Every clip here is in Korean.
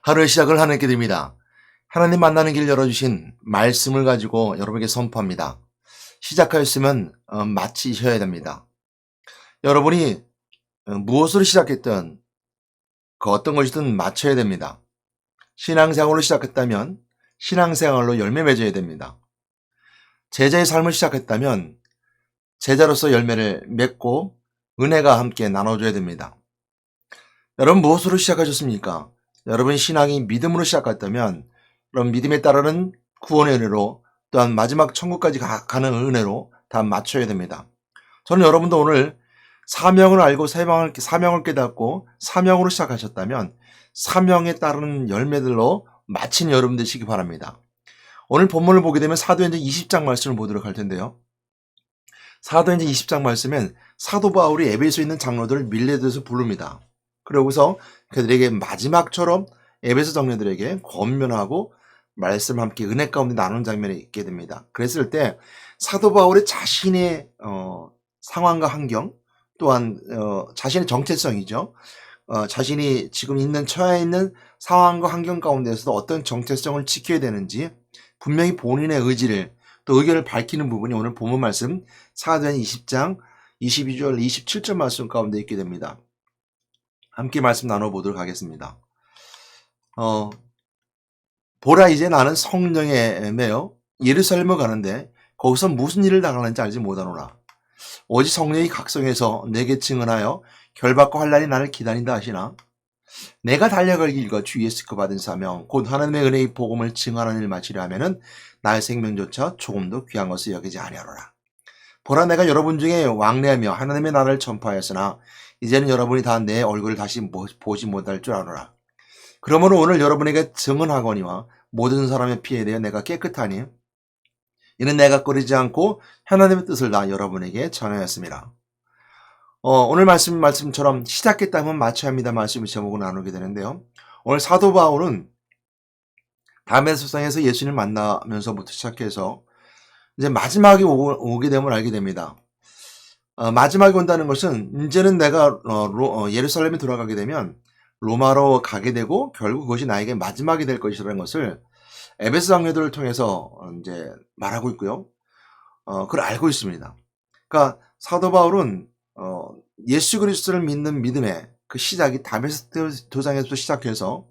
하루의 시작을 하나님께 드립니다. 하나님 만나는 길 열어주신 말씀을 가지고 여러분에게 선포합니다. 시작하였으면 마치셔야 됩니다. 여러분이 무엇으로 시작했든 그 어떤 것이든 마쳐야 됩니다. 신앙생활로 시작했다면 신앙생활로 열매 맺어야 됩니다. 제자의 삶을 시작했다면 제자로서 열매를 맺고 은혜가 함께 나눠줘야 됩니다. 여러분 무엇으로 시작하셨습니까? 여러분의 신앙이 믿음으로 시작했다면 그럼 믿음에 따르는 구원의 은혜로 또한 마지막 천국까지 가는 은혜로 다 맞춰야 됩니다. 저는 여러분도 오늘 사명을 알고 사명을 깨닫고 사명으로 시작하셨다면 사명에 따르는 열매들로 마친 여러분 되시기 바랍니다. 오늘 본문을 보게 되면 사도행전 20장 말씀을 보도록 할 텐데요. 사도행전 20장 말씀엔 사도 바울이 에베소에 있는 장로들을 밀레드에서 부릅니다. 그러고서 그들에게 마지막처럼 에베소 장로들에게 권면하고 말씀을 함께 은혜 가운데 나눈 장면이 있게 됩니다. 그랬을 때 사도 바울의 자신의 상황과 환경 또한 자신의 정체성이죠. 자신이 지금 있는 처해 있는 상황과 환경 가운데서도 어떤 정체성을 지켜야 되는지 분명히 본인의 의지를 또 의견을 밝히는 부분이 오늘 본문 말씀 사도행전 20장 22절 27절 말씀 가운데 있게 됩니다. 함께 말씀 나눠보도록 하겠습니다. 보라 이제 나는 성령에 매여 예루살렘을 가는데 거기서 무슨 일을 당하는지 알지 못하노라. 오직 성령이 각성해서 내게 증언하여 결박과 환난이 나를 기다린다 하시나 내가 달려갈 길과 주 예수께 받은 사명 곧 하나님의 은혜의 복음을 증언하는 일 마치려 하면은 나의 생명조차 조금도 귀한 것을 여기지 아니하노라. 보라 내가 여러분 중에 왕래하며 하나님의 나라를 전파하였으나 이제는 여러분이 다 내 얼굴을 다시 보지 못할 줄 아노라. 그러므로 오늘 여러분에게 증언하거니와 모든 사람의 피에 대해 내가 깨끗하니 이는 내가 꺼리지 않고 하나님의 뜻을 다 여러분에게 전하였습니다. 오늘 말씀처럼 시작했다면 마쳐야 합니다. 말씀을 제목으로 나누게 되는데요. 오늘 사도 바울은 다메섹에서 예수님을 만나면서부터 시작해서 이제 마지막에 오게 되면 알게 됩니다. 마지막에 온다는 것은 이제는 내가 예루살렘에 돌아가게 되면 로마로 가게 되고 결국 그것이 나에게 마지막이 될 것이라는 것을 에베소 장로들을 통해서 이제 말하고 있고요. 그걸 알고 있습니다. 그러니까 사도 바울은 예수 그리스도를 믿는 믿음의 그 시작이 다메섹 도상에서 시작해서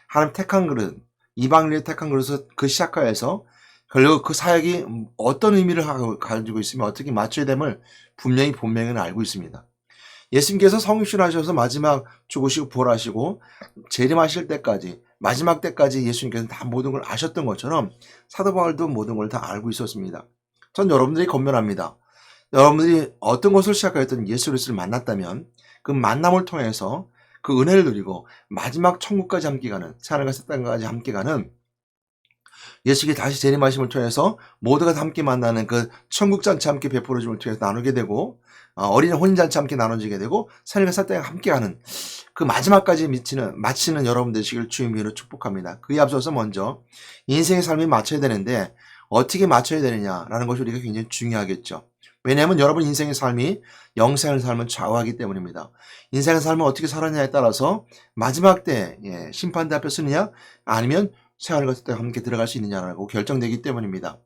하나님 택한 그릇, 이방인의 택한 그릇에서 그 시작하여서 결국 그 사역이 어떤 의미를 가지고 있으며 어떻게 맞춰야 됨을 분명히 본명은 알고 있습니다. 예수님께서 성육신하셔서 마지막 죽으시고 부활하시고 재림하실 때까지 마지막 때까지 예수님께서는 다 모든 걸 아셨던 것처럼 사도 바울도 모든 걸 다 알고 있었습니다. 전 여러분들이 권면합니다. 여러분들이 어떤 것을 시작하였든 예수 그리스도를 만났다면 그 만남을 통해서 그 은혜를 누리고 마지막 천국까지 함께 가는 하늘과 새 땅까지 함께 가는 예수께 다시 재림하심을 통해서 모두가 함께 만나는 그 천국잔치 함께 베풀어줌을 통해서 나누게 되고 어린이 혼인잔치 함께 나눠지게 되고 하늘과 새 땅에 함께 가는 그 마지막까지 마치는 여러분 되시길 주님의 이름으로 축복합니다. 그에 앞서서 먼저 인생의 삶이 맞춰야 되는데 어떻게 맞춰야 되느냐라는 것이 우리가 굉장히 중요하겠죠. 왜냐하면 여러분 인생의 삶이 영생의 삶을 좌우하기 때문입니다. 인생의 삶을 어떻게 살았냐에 따라서 마지막 때 심판대 앞에 서느냐 아니면 새하늘과 새 땅에 함께 들어갈 수 있느냐라고 결정되기 때문입니다.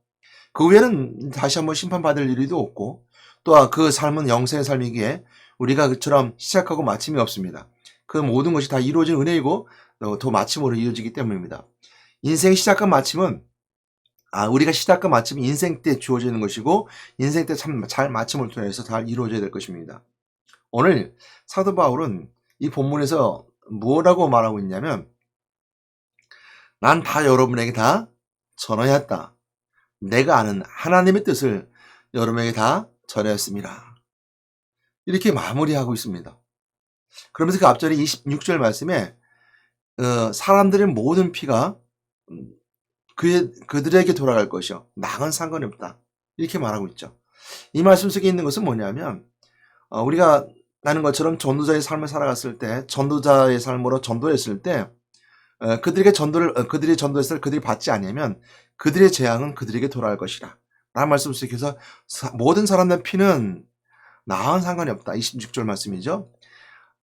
그 후에는 다시 한번 심판받을 일도 없고 또 그 삶은 영생의 삶이기에 우리가 그처럼 시작하고 마침이 없습니다. 그 모든 것이 다 이루어진 은혜이고 더 마침으로 이어지기 때문입니다. 인생의 시작과 마침은 우리가 시작과 마침이 인생 때 주어지는 것이고 인생 때 참 잘 마침을 통해서 잘 이루어져야 될 것입니다. 오늘 사도 바울은 이 본문에서 뭐라고 말하고 있냐면 난 다 여러분에게 다 전하였다. 내가 아는 하나님의 뜻을 여러분에게 다 전하였습니다. 이렇게 마무리하고 있습니다. 그러면서 그 앞절에 26절 말씀에 사람들의 모든 피가 그들에게 돌아갈 것이요 나는 상관이 없다. 이렇게 말하고 있죠. 이 말씀 속에 있는 것은 뭐냐면 우리가 나는 것처럼 전도자의 삶을 살아갔을 때 전도자의 삶으로 전도했을 때 그들이 전도했을 때 그들이 받지 않으면 그들의 재앙은 그들에게 돌아갈 것이라 라는 말씀 속에서 모든 사람들의 피는 나와는 상관이 없다. 26절 말씀이죠.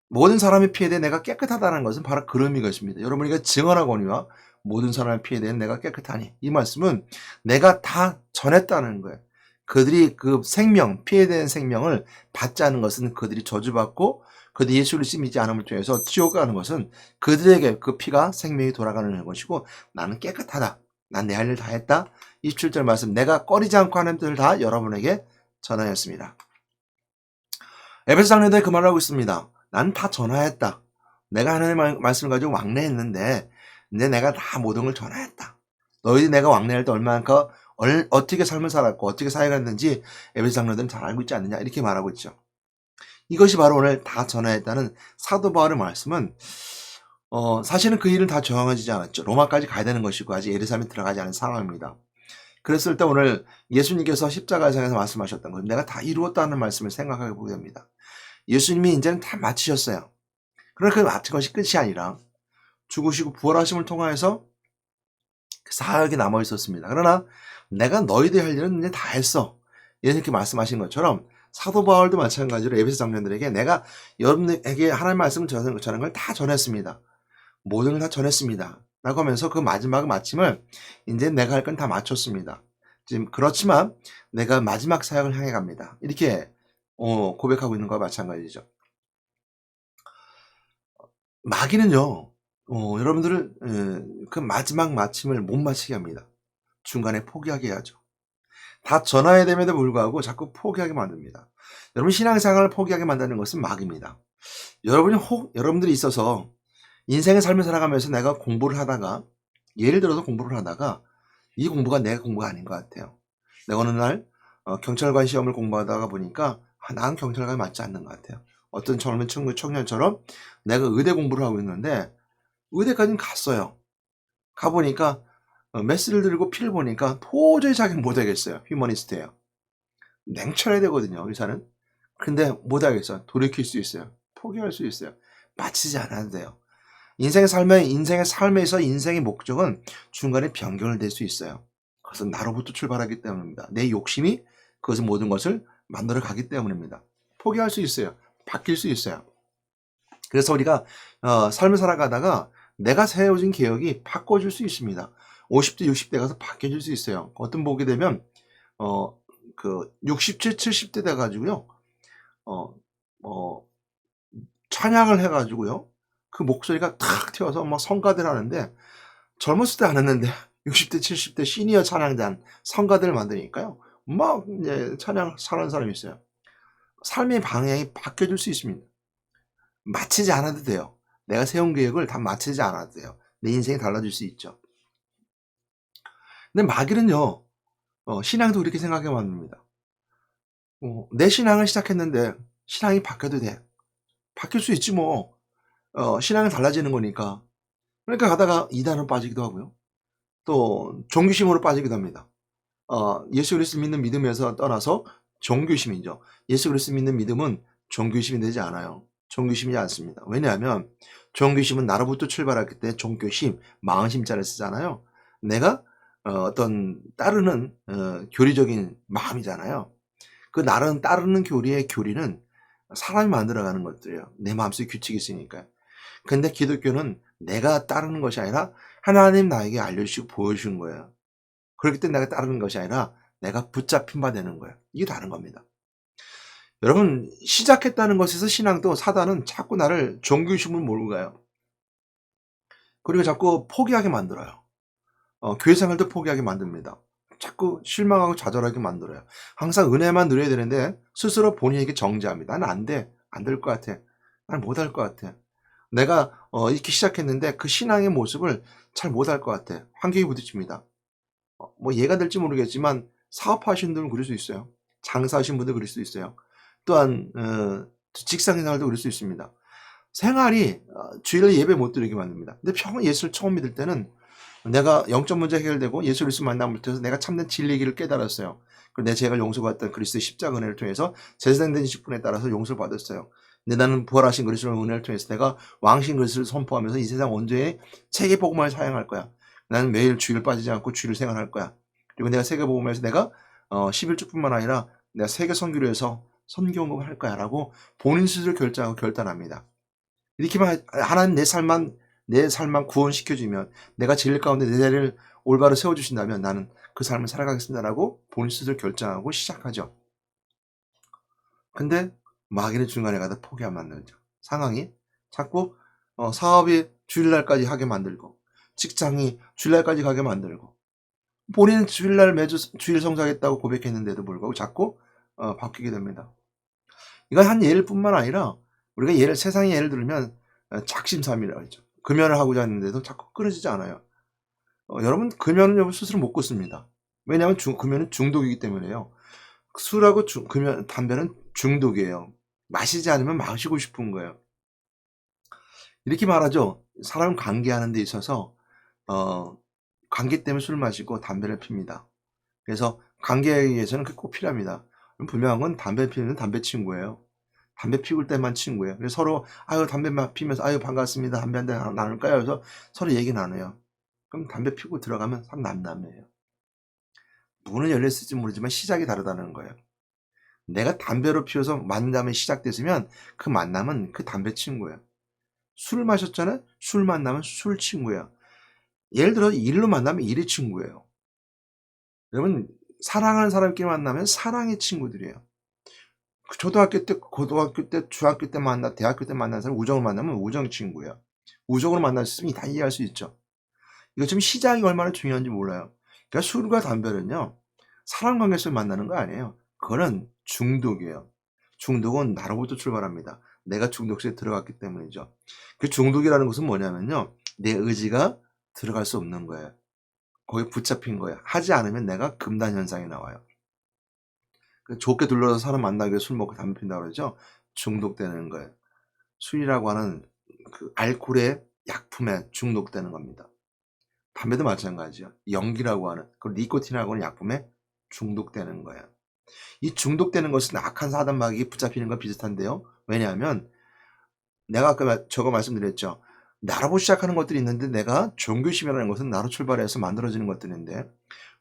모든 사람의 피에 대해 내가 깨끗하다는 것은 바로 그런 의미가 있습니다. 여러분이 증언하거니와 모든 사람의 피에 대해 내가 깨끗하니, 이 말씀은 내가 다 전했다는 거예요. 그들이 그 생명, 피에 대한 생명을 받지 않은 것은 그들이 저주받고, 그들이 예수 그리스도 믿지 않음을 통해서 지옥 가는 것은 그들에게 그 피가 생명이 돌아가는 것이고, 나는 깨끗하다, 난 내 할 일 다 했다. 27절 말씀, 내가 꺼리지 않고 하는 뜻을 다 여러분에게 전하였습니다. 에베소 장로들이 그 말을 하고 있습니다. 난 다 전하였다. 내가 하나님의 말씀을 가지고 왕래했는데 이제 내가 다 모든 걸 전하였다. 너희들이 내가 왕래할 때 얼마나 어떻게 삶을 살았고 어떻게 사회가 했는지 에베소 장로들은 잘 알고 있지 않느냐, 이렇게 말하고 있죠. 이것이 바로 오늘 다 전하였다는 사도 바울의 말씀은 사실은 그 일은 다 정해지지 않았죠. 로마까지 가야 되는 것이고 아직 예루살렘에 들어가지 않은 상황입니다. 그랬을 때 오늘 예수님께서 십자가상에서 말씀하셨던 것, 내가 다 이루었다는 말씀을 생각하게 보게 됩니다. 예수님이 이제는 다 마치셨어요. 그러나 그 마친 것이 끝이 아니라 죽으시고 부활하심을 통하여서 그 사역이 남아 있었습니다. 그러나 내가 너희들이 할 일은 이제 다 했어, 이렇게 말씀하신 것처럼 사도 바울도 마찬가지로 에베소 장로들에게 내가 여러분에게 하나님의 말씀을 전하는 걸 다 전했습니다. 모든 걸 다 전했습니다. 라고 하면서 그 마지막 마침을 이제 내가 할 건 다 마쳤습니다. 지금 그렇지만 내가 마지막 사역을 향해 갑니다, 이렇게 고백하고 있는 것과 마찬가지죠. 마귀는요, 여러분들을 그 마지막 마침을 못 마치게 합니다. 중간에 포기하게 해야죠. 다 전화해야 됨에도 불구하고 자꾸 포기하게 만듭니다. 여러분 신앙생활을 포기하게 만드는 것은 마귀입니다. 여러분들이 있어서 인생의 삶을 살아가면서 내가 공부를 하다가, 예를 들어서 공부를 하다가 이 공부가 내 공부가 아닌 것 같아요. 내가 어느 날 경찰관 시험을 공부하다가 보니까 난 경찰관이 맞지 않는 것 같아요. 어떤 젊은 청년처럼 내가 의대 공부를 하고 있는데 의대까지는 갔어요. 가보니까 메스를 들고 피를 보니까 도저히 자기는 못하겠어요. 휴머니스트예요. 냉철해야 되거든요, 의사는. 근데 못하겠어요. 돌이킬 수 있어요. 포기할 수 있어요. 마치지 않아도 돼요. 인생의 삶에서 인생의 목적은 중간에 변경을 될 수 있어요. 그것은 나로부터 출발하기 때문입니다. 내 욕심이 그것은 모든 것을 만들어 가기 때문입니다. 포기할 수 있어요. 바뀔 수 있어요. 그래서 우리가 삶을 살아가다가 내가 세워진 계획이 바꿔줄 수 있습니다. 50대, 60대 가서 바뀌어질 수 있어요. 어떤 보게 되면 60대, 70대 돼가지고요, 찬양을 해가지고요, 그 목소리가 탁 튀어서 막 성가대를 하는데, 젊었을 때 안 했는데 60대, 70대 시니어 찬양단 성가대를 만드니까요, 막 이제 찬양 잘하는 사람이 있어요. 삶의 방향이 바뀌어질 수 있습니다. 마치지 않아도 돼요. 내가 세운 계획을 다 마치지 않아도 돼요. 내 인생이 달라질 수 있죠. 근데 마귀는요, 신앙도 그렇게 생각해 만듭니다. 내 신앙을 시작했는데 신앙이 바뀌어도 돼. 바뀔 수 있지 뭐. 신앙이 달라지는 거니까. 그러니까 가다가 이단으로 빠지기도 하고요. 또 종교심으로 빠지기도 합니다. 예수 그리스도 믿는 믿음에서 떠나서 종교심이죠. 예수 그리스도 믿는 믿음은 종교심이 되지 않아요. 종교심이지 않습니다. 왜냐하면 종교심은 나로부터 출발했기 때문에 종교심, 마음심자를 쓰잖아요. 내가 어떤 따르는 교리적인 마음이잖아요. 그 나는 따르는 교리는 사람이 만들어가는 것들이에요. 내 마음속에 규칙이 있으니까요. 근데 기독교는 내가 따르는 것이 아니라 하나님 나에게 알려주시고 보여주신 거예요. 그렇기 때문에 내가 따르는 것이 아니라 내가 붙잡힌 바 되는 거예요. 이게 다른 겁니다. 여러분, 시작했다는 것에서 신앙도 사단은 자꾸 나를 종교심으로 몰고 가요. 그리고 자꾸 포기하게 만들어요. 교회 생활도 포기하게 만듭니다. 자꾸 실망하고 좌절하게 만들어요. 항상 은혜만 누려야 되는데 스스로 본인에게 정죄합니다. 나는 안 돼. 안 될 것 같아. 난 못할 것 같아. 내가 이렇게 시작했는데 그 신앙의 모습을 잘 못할 것 같아. 환경이 부딪힙니다. 뭐 예가 될지 모르겠지만 사업하시는 분들은 그럴 수 있어요. 장사하시는 분들 그럴 수 있어요. 또한 직장 생활도 그럴 수 있습니다. 생활이 주일에 예배 못 드리게 만듭니다. 근데 예수를 처음 믿을 때는 내가 영적 문제 해결되고 예수 그리스도 만남을 통해서 내가 참된 진리의 길을 깨달았어요. 그리고 내 죄가 용서받았던 그리스도의 십자가 은혜를 통해서 제사장된 직분에 따라서 용서를 받았어요. 근데 나는 부활하신 그리스도의 은혜를 통해서 내가 왕신 그리스도를 선포하면서 이 세상 온전히 세계 복음을 사용할 거야. 나는 매일 주일 빠지지 않고 주일 생활할 거야. 그리고 내가 세계 복음에서 내가 11주뿐만 아니라 내가 세계 선교를 해서 선교운동을 할 거야 라고 본인 스스로 결정하고 결단합니다. 이렇게만 하나님 내 삶만 구원시켜주면, 내가 진리 가운데 내 자리를 올바로 세워주신다면 나는 그 삶을 살아가겠습니다라고 본인 스스로 결정하고 시작하죠. 근데 마귀는 중간에 가다 포기 안 만들죠. 상황이 자꾸 사업이 주일날까지 하게 만들고, 직장이 주일날까지 가게 만들고, 본인은 주일날 매주 주일 성수하겠다고 고백했는데도 불구하고 자꾸 바뀌게 됩니다. 이건 한 예일 뿐만 아니라 우리가 세상의 예를 들면 작심삼일이라고 했죠. 금연을 하고자 했는데도 자꾸 끊어지지 않아요. 여러분, 금연은 여러분 스스로 못 끊습니다. 왜냐하면 금연은 중독이기 때문에요. 술하고 담배는 중독이에요. 마시지 않으면 마시고 싶은 거예요. 이렇게 말하죠. 사람 관계하는 데 있어서 관계 때문에 술을 마시고 담배를 핍니다. 그래서 관계에 위해서는 그게 꼭 필요합니다. 분명한 건 담배 피우는 담배 친구예요. 담배 피울 때만 친구예요. 그래서 서로 담배 막 피면서 반갑습니다. 담배 한 대 나눌까요? 그래서 서로 얘기 나눠요. 그럼 담배 피우고 들어가면 참 남남이에요. 문은 열렸을지 모르지만 시작이 다르다는 거예요. 내가 담배로 피워서 만남이 시작됐으면 그 만남은 그 담배 친구예요. 술 마셨잖아요? 술 만나면 술 친구예요. 예를 들어 일로 만나면 일의 친구예요. 여러분, 사랑하는 사람끼리 만나면 사랑의 친구들이에요. 초등학교 때, 고등학교 때, 중학교 때 대학교 때 만난 사람 우정을 만나면 우정 친구예요. 우정으로 만났으면 다 이해할 수 있죠. 이거 지금 시작이 얼마나 중요한지 몰라요. 그러니까 술과 담배는요, 사람 관계 속에 만나는 거 아니에요. 그거는 중독이에요. 중독은 나로부터 출발합니다. 내가 중독에 들어갔기 때문이죠. 그 중독이라는 것은 뭐냐면요, 내 의지가 들어갈 수 없는 거예요. 거기 붙잡힌 거예요. 하지 않으면 내가 금단 현상이 나와요. 좋게 둘러서 사람 만나기 위해 술 먹고 담배 핀다고 그러죠. 중독되는 거예요. 술이라고 하는 그 알코올의 약품에 중독되는 겁니다. 담배도 마찬가지예요. 연기라고 하는 그 니코틴이라고 하는 약품에 중독되는 거예요. 이 중독되는 것은 악한 사단마귀에 붙잡히는 건 비슷한데요. 왜냐하면 내가 아까 저거 말씀드렸죠. 나로 시작하는 것들이 있는데, 내가 종교심이라는 것은 나로 출발해서 만들어지는 것들인데,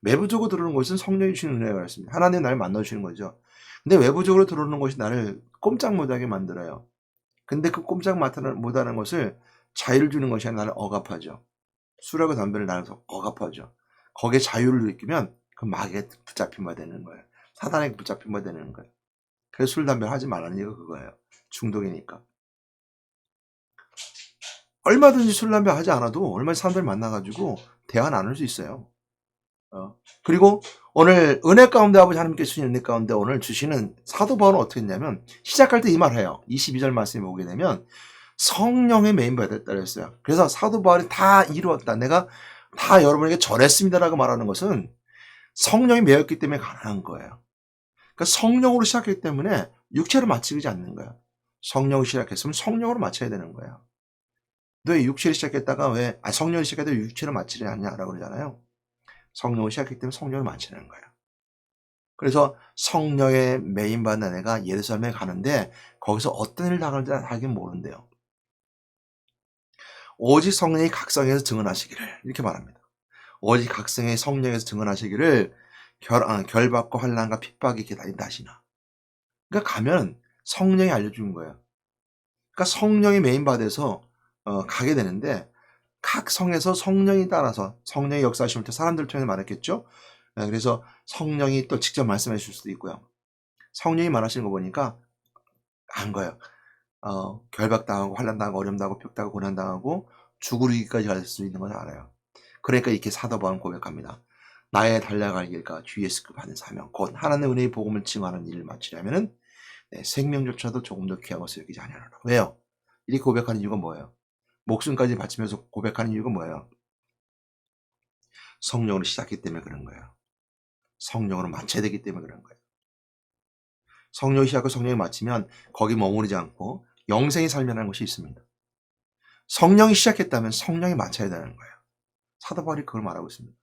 외부적으로 들어오는 것은 성령이 주시는 은혜가 있습니다. 하나님 나를 만나주시는 거죠. 근데 외부적으로 들어오는 것이 나를 꼼짝 못하게 만들어요. 근데 그 꼼짝 못하는 것을 자유를 주는 것이 아니라 나를 억압하죠. 술하고 담배를 나눠서 억압하죠. 거기에 자유를 느끼면 그 마귀에 붙잡힌 바 되는 거예요. 사단에게 붙잡힌 바 되는 거예요. 그래서 술, 담배를 하지 말라는 이유가 그거예요. 중독이니까. 얼마든지 술, 담배 하지 않아도 얼마든지 사람들 만나가지고 대화 나눌 수 있어요. 그리고 오늘 은혜 가운데 아버지 하나님께 주신 은혜 가운데 오늘 주시는 사도 바울은 어떻게 했냐면, 시작할 때 이 말 해요. 22절 말씀에 보게 되면 성령의 메인바가 됐다 그랬어요. 그래서 사도 바울이 다 이루었다, 내가 다 여러분에게 전했습니다라고 말하는 것은 성령이 매였기 때문에 가능한 거예요. 그러니까 성령으로 시작했기 때문에 육체로 마치지 않는 거예요. 성령으로 시작했으면 성령으로 마쳐야 되는 거예요. 너 육체로 시작했다가 성령으로 시작해도 육체로 마치지 않냐라고 그러잖아요. 성령을 시작했기 때문에 성령을 마치는 거예요. 그래서 성령의 메인받는 애가 예루살렘에 가는데 거기서 어떤 일을 당할지 하긴 모른대요. 오직 성령이 각성해서 증언하시기를, 이렇게 말합니다. 오직 각성의 성령에서 증언하시기를 결박과 환난과 핍박이 기다린다 하시나. 그러니까 가면 성령이 알려주는 거예요. 그러니까 성령이 메인받아서 가게 되는데, 각 성에서 성령이 따라서 성령의 역사하심을 사람들 통해 말했겠죠. 그래서 성령이 또 직접 말씀해 주실 수도 있고요. 성령이 말하시는 거 보니까 안 거예요. 결박당하고 환난당하고 어려움당하고 핍박당하고 고난당하고 죽으리기까지 갈 수 있는 건 알아요. 그러니까 이렇게 사도 바울은 고백합니다. 나의 달려갈 길과 주 예수께 받은 사명 곧 하나님의 은혜의 복음을 증언하는 일을 마치려면은 내 생명조차도 조금 더 귀한 것을 여기지 아니하노라. 왜요? 이렇게 고백하는 이유가 뭐예요? 목숨까지 바치면서 고백하는 이유가 뭐예요? 성령으로 시작했기 때문에 그런 거예요. 성령으로 마쳐야 되기 때문에 그런 거예요. 성령이 시작하고 성령이 마치면 거기 머무르지 않고 영생의 삶이라는 것이 있습니다. 성령이 시작했다면 성령이 마쳐야 되는 거예요. 사도 바울이 그걸 말하고 있습니다.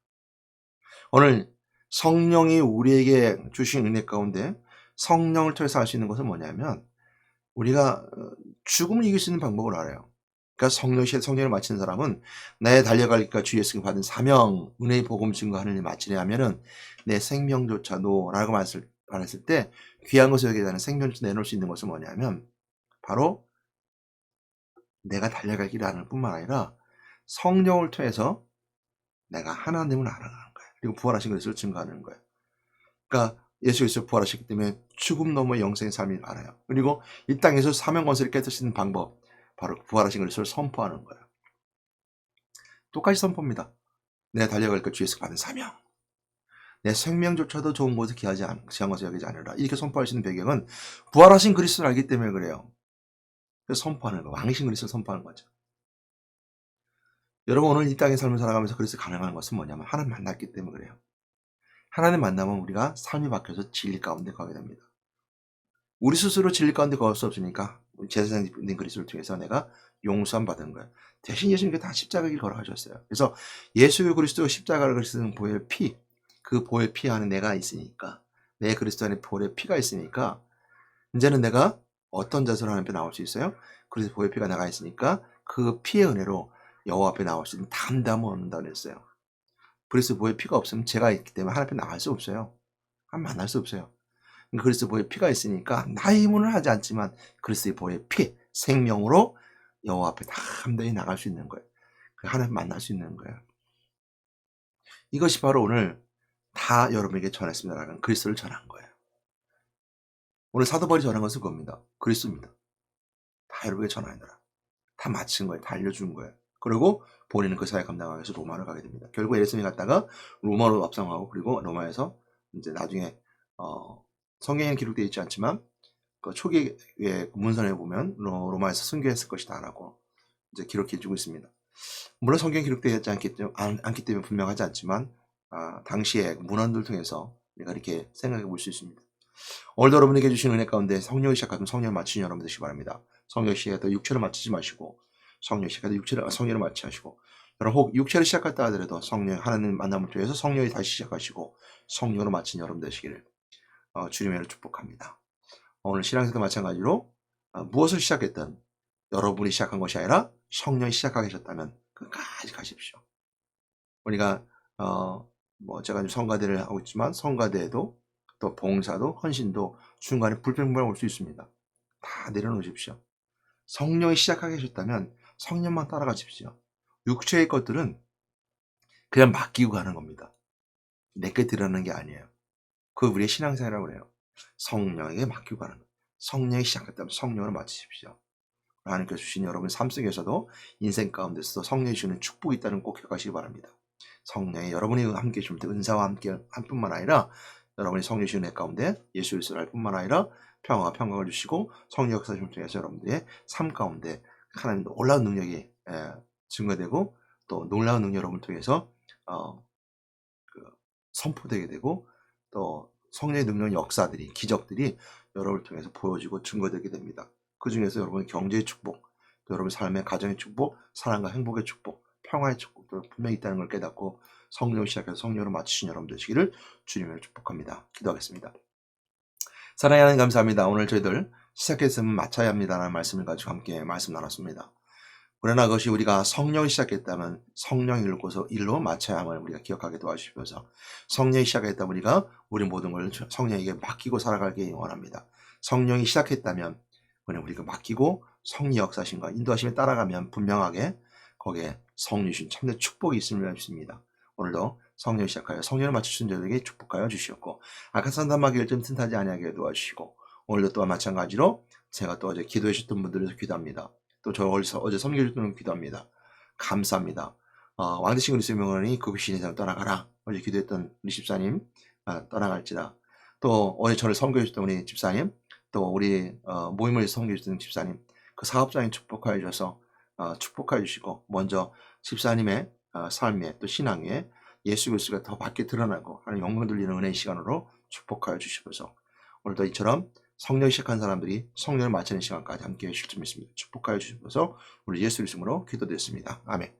오늘 성령이 우리에게 주신 은혜 가운데 성령을 통해서 할 수 있는 것은 뭐냐면, 우리가 죽음을 이길 수 있는 방법을 알아요. 그러니까 성령을 마치는 사람은 나의 달려갈 길과 주 예수께 받은 사명, 은혜의 복음 증거하는 일 마치려 하면은 내 생명조차도 라고 말했을 때 귀한 것을 여기에 대한 생명조차 내놓을 수 있는 것은 뭐냐면 바로 내가 달려갈 길을 아는 뿐만 아니라 성령을 통해서 내가 하나님을 알아가는 거예요. 그리고 부활하신 그리스도를 증거하는 거예요. 그러니까 예수 그리스도 부활하셨기 때문에 죽음 너머의 영생의 삶을 알아요. 그리고 이 땅에서 사명 권세를 깨뜨릴 수 있는 방법, 바로 부활하신 그리스도를 선포하는 거예요. 똑같이 선포입니다. 내가 달려갈 것 주에서 받은 사명. 내 생명조차도 좋은 것을 귀한 것을 여기지 않으라. 이렇게 선포할 수 있는 배경은 부활하신 그리스도를 알기 때문에 그래요. 그래서 선포하는 거, 왕이신 그리스도를 선포하는 거죠. 여러분 오늘 이 땅의 삶을 살아가면서 그리스도 가능한 것은 뭐냐면 하나님 만났기 때문에 그래요. 하나님 만나면 우리가 삶이 바뀌어서 진리 가운데 가게 됩니다. 우리 스스로 진리 가운데 갈 수 없으니까 제사장 된 그리스도를 통해서 내가 용서함 받은 거예요. 대신 예수님께서 다 십자가 길 걸어가셨어요. 그래서 예수 그리스도 십자가를 그리스도는 보혈 피, 그 보혈 피 안에 내가 있으니까, 내 그리스도 안에 보혈 피가 있으니까 이제는 내가 어떤 자세로 하나님 앞에 나올 수 있어요? 그래서 보혈 피가 나가 있으니까 그 피의 은혜로 여호와 앞에 나올 수 있는 담담을 얻는다 그랬어요. 그리스도 보혈 피가 없으면 제가 있기 때문에 하나님 앞에 나갈 수 없어요. 만날 수 없어요. 그리스도 보혈 피가 있으니까 나의 힘으로는 하지 않지만 그리스도의 보혈 피, 생명으로 여호와 앞에 담대히 나갈 수 있는 거예요. 하나님 만날 수 있는 거예요. 이것이 바로 오늘 다 여러분에게 전했습니다라는 그리스도를 전한 거예요. 오늘 사도 바울이 전한 것은 그겁니다. 그리스도입니다. 다 여러분에게 전하느라. 다 마친 거예요. 다 알려준 거예요. 그리고 본인은 그 사회 감당하기 위해서 로마로 가게 됩니다. 결국 예루살렘에 갔다가 로마로 압송하고 그리고 로마에서 이제 나중에 성경에는 기록되어 있지 않지만 그 초기의 문선에 보면 로마에서 순교했을 것이다라고 이제 기록해주고 있습니다. 물론 성경에 기록되어 있지 않기 때문에 분명하지 않지만 당시의 문헌들 통해서 우리가 이렇게 생각해 볼 수 있습니다. 오늘도 여러분에게 주신 은혜 가운데 성령이 시작하면 성령을 맞추는 여러분 되시기 바랍니다. 성령이 시작할 때 육체를 맞추지 마시고 성령이 시작할 때 성령을 맞추시고 여러분 혹 육체를 시작했다 하더라도 성령 하나님 만남을 통해서 성령이 다시 시작하시고 성령으로 맞춘 여러분 되시기를 주님의 축복합니다. 오늘 신앙에서도 마찬가지로 무엇을 시작했든 여러분이 시작한 것이 아니라 성령이 시작하게 하셨다면 끝까지 가십시오. 우리가 제가 성가대를 하고 있지만 성가대에도 또 봉사도 헌신도 중간에 불평불만 올 수 있습니다. 다 내려놓으십시오. 성령이 시작하게 하셨다면 성령만 따라가십시오. 육체의 것들은 그냥 맡기고 가는 겁니다. 내게 드러나는 게 아니에요. 그 우리의 신앙생활이라고 그래요. 성령에게 맡기고 가는 거예요. 성령이 시작했다면 성령으로 맡으십시오. 하나님께서 주신 여러분 삶 속에서도 인생 가운데서도 성령이 주는 축복이 있다는 꼭 기억하시기 바랍니다. 성령이 여러분이 함께 주실 때 은사와 함께 한 뿐만 아니라 여러분이 성령이 주는 애 가운데 예수 그리스도를 알 뿐만 아니라 평화와 평강을 주시고 성령 역사를 통해서 여러분들의 삶 가운데 하나님 놀라운 능력이 증거되고 또 놀라운 능력 여러분을 통해서 선포되게 되고 또 성령의 능력 역사들이 기적들이 여러분을 통해서 보여지고 증거되게 됩니다. 그 중에서 여러분의 경제의 축복, 또 여러분 삶의 가정의 축복, 사랑과 행복의 축복, 평화의 축복도 분명히 있다는 걸 깨닫고 성령을 시작해서 성령으로 맞추신 여러분 되시기를 주님을 축복합니다. 기도하겠습니다. 사랑하는 하나님 감사합니다. 오늘 저희들 시작했으면 마쳐야 합니다라는 말씀을 가지고 함께 말씀 나눴습니다. 그러나 그것이 우리가 성령이 시작했다면 성령이 일고서 일로 마쳐야 함을 우리가 기억하게 도와주시면서 성령이 시작했다면 우리가 우리 모든 걸 성령에게 맡기고 살아가길 원합니다. 성령이 시작했다면 우리가 맡기고 성령 역사신과 인도하심에 따라가면 분명하게 거기에 성령이신 참된 축복이 있음을 믿습니다. 오늘도 성령 시작하여 성령을 맞추신 자들에게 축복하여 주시옵고 악한 산담하기를 좀 틈타지 아니하게 도와주시고 오늘도 또한 마찬가지로 제가 또 어제 기도해 주셨던 분들에서 기도합니다. 또 저 어제 섬겨주던 기도합니다. 감사합니다. 왕대신 그리스도의 명언이 그것이 내 삶을 떠나가라. 어제 기도했던 우리 집사님 떠나갈지라. 또 어제 저를 섬겨주셨던 우리 집사님, 또 우리 모임을 섬겨주셨던 집사님, 그 사업장에 축복하여 주셔서 축복하여 주시고 먼저 집사님의 삶에 또 신앙에 예수 그리스도가 더 밖에 드러나고 하나님 영광 돌리는 은혜의 시간으로 축복하여 주시면서 오늘도 이처럼 성령 시작한 사람들이 성령을 마치는 시간까지 함께 해주실 줄 믿습니다. 축복하여 주시면서 우리 예수 이름으로 기도드렸습니다. 아멘.